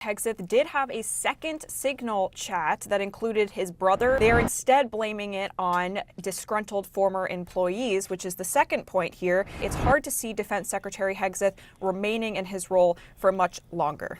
Hegseth did have a second Signal chat that included his brother. They are instead blaming it on disgruntled former employees, which is the second point here. It's hard to see Defense Secretary Hegseth remaining in his role for much longer.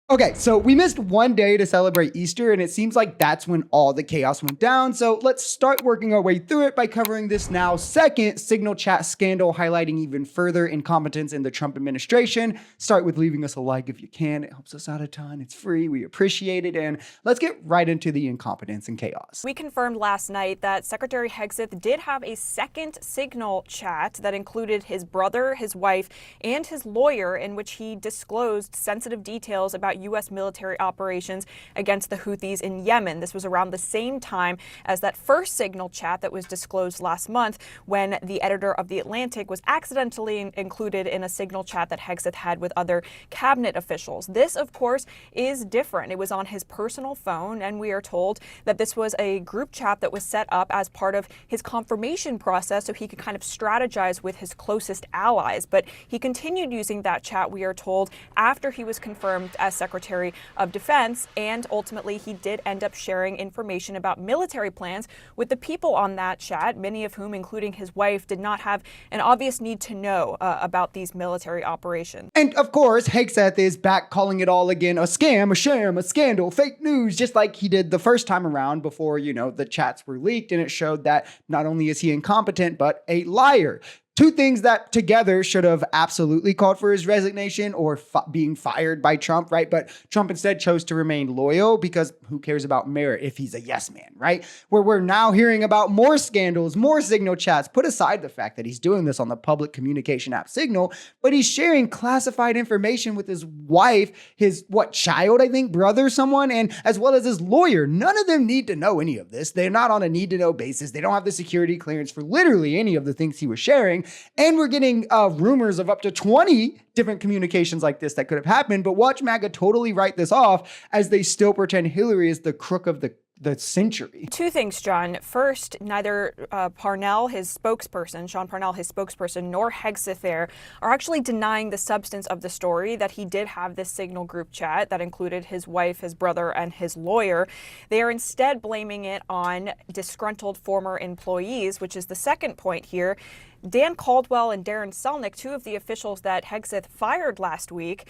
Okay, so we missed one day to celebrate Easter, and it seems like that's when all the chaos went down. So let's start working our way through it by covering this now second Signal chat scandal, highlighting even further incompetence in the Trump administration. Start with leaving us a like if you can. It helps us out a ton. It's free. We appreciate it. And let's get right into the incompetence and chaos. We confirmed last night that Secretary Hegseth did have a second Signal chat that included his brother, his wife, and his lawyer, in which he disclosed sensitive details about U.S. military operations against the Houthis in Yemen. This was around the same time as that first Signal chat that was disclosed last month, when the editor of The Atlantic was accidentally included in a Signal chat that Hegseth had with other cabinet officials. This, of course, is different. It was on his personal phone, and we are told that this was a group chat that was set up as part of his confirmation process so he could kind of strategize with his closest allies. But he continued using that chat, we are told, after he was confirmed as Secretary of Defense, and ultimately he did end up sharing information about military plans with the people on that chat, many of whom, including his wife, did not have an obvious need to know about these military operations. And of course, Hegseth is back calling it all again a scam, a sham, a scandal, fake news, just like he did the first time around before, the chats were leaked, and it showed that not only is he incompetent, but a liar. Two things that together should have absolutely called for his resignation or being fired by Trump, right? But Trump instead chose to remain loyal because who cares about merit if he's a yes man, right? Where we're now hearing about more scandals, more Signal chats. Put aside the fact that he's doing this on the public communication app Signal, but he's sharing classified information with his wife, his child, I think, brother, someone, and as well as his lawyer. None of them need to know any of this. They're not on a need to know basis. They don't have the security clearance for literally any of the things he was sharing. And we're getting rumors of up to 20 different communications like this that could have happened. But watch MAGA totally write this off as they still pretend Hillary is the crook of the century. Two things, John. First, neither Parnell, his spokesperson, Sean Parnell, his spokesperson, nor Hegseth there are actually denying the substance of the story, that he did have this Signal group chat that included his wife, his brother, and his lawyer. They are instead blaming it on disgruntled former employees, which is the second point here. Dan Caldwell and Darren Selnick, two of the officials that Hegseth fired last week,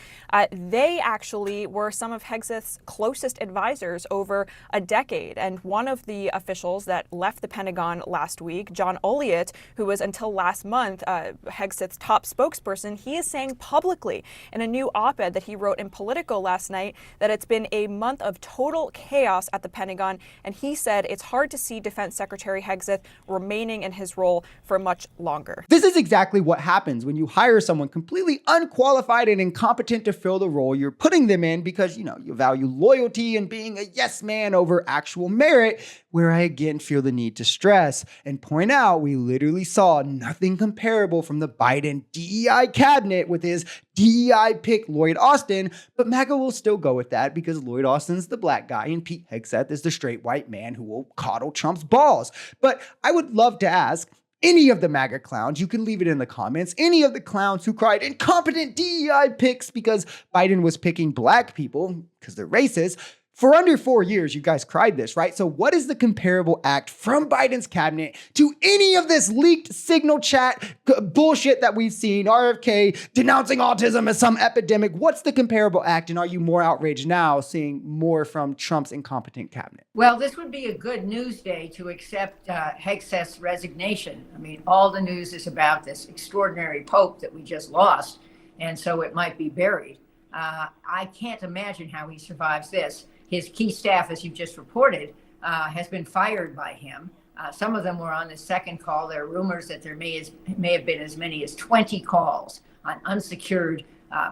they actually were some of Hegseth's closest advisors over a decade. And one of the officials that left the Pentagon last week, John Olliott, who was until last month Hegseth's top spokesperson, he is saying publicly in a new op-ed that he wrote in Politico last night that it's been a month of total chaos at the Pentagon. And he said it's hard to see Defense Secretary Hegseth remaining in his role for much longer. This is exactly what happens when you hire someone completely unqualified and incompetent to fill the role you're putting them in because, you value loyalty and being a yes man over actual merit, where I again feel the need to stress and point out we literally saw nothing comparable from the Biden DEI cabinet with his DEI pick Lloyd Austin, but MAGA will still go with that because Lloyd Austin's the black guy and Pete Hegseth is the straight white man who will coddle Trump's balls. But I would love to ask any of the MAGA clowns, you can leave it in the comments, any of the clowns who cried incompetent DEI picks because Biden was picking black people because they're racist. For under 4 years, you guys cried this, right? So what is the comparable act from Biden's cabinet to any of this leaked Signal chat bullshit that we've seen? RFK denouncing autism as some epidemic. What's the comparable act? And are you more outraged now seeing more from Trump's incompetent cabinet? Well, this would be a good news day to accept Hegseth's resignation. I mean, all the news is about this extraordinary pope that we just lost, and so it might be buried. I can't imagine how he survives this. His key staff, as you just reported, has been fired by him. Some of them were on the second call. There are rumors that there may have been as many as 20 calls on unsecured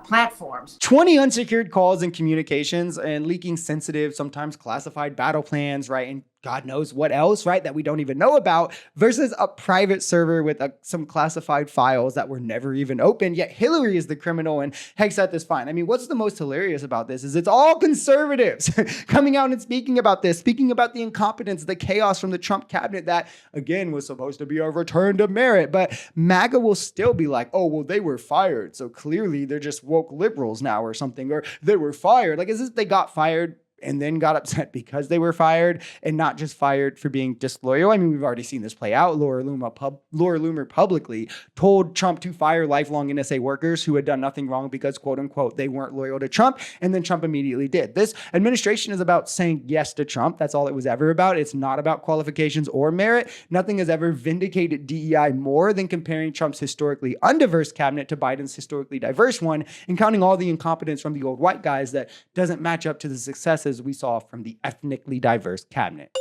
platforms. 20 unsecured calls and communications and leaking sensitive, sometimes classified battle plans, right? And God knows what else, right, that we don't even know about, versus a private server with some classified files that were never even opened, yet Hillary is the criminal and Hegseth is fine. I mean, what's the most hilarious about this is it's all conservatives coming out and speaking about this, speaking about the incompetence, the chaos from the Trump cabinet that, again, was supposed to be a return to merit. But MAGA will still be like, oh, well, they were fired, so clearly they're just woke liberals now or something, or they were fired. Like, is this they got fired and then got upset because they were fired and not just fired for being disloyal? I mean, we've already seen this play out. Laura Loomer publicly told Trump to fire lifelong NSA workers who had done nothing wrong because, quote unquote, they weren't loyal to Trump. And then Trump immediately did. This administration is about saying yes to Trump. That's all it was ever about. It's not about qualifications or merit. Nothing has ever vindicated DEI more than comparing Trump's historically undiverse cabinet to Biden's historically diverse one and counting all the incompetence from the old white guys that doesn't match up to the successes we saw from the ethnically diverse cabinet.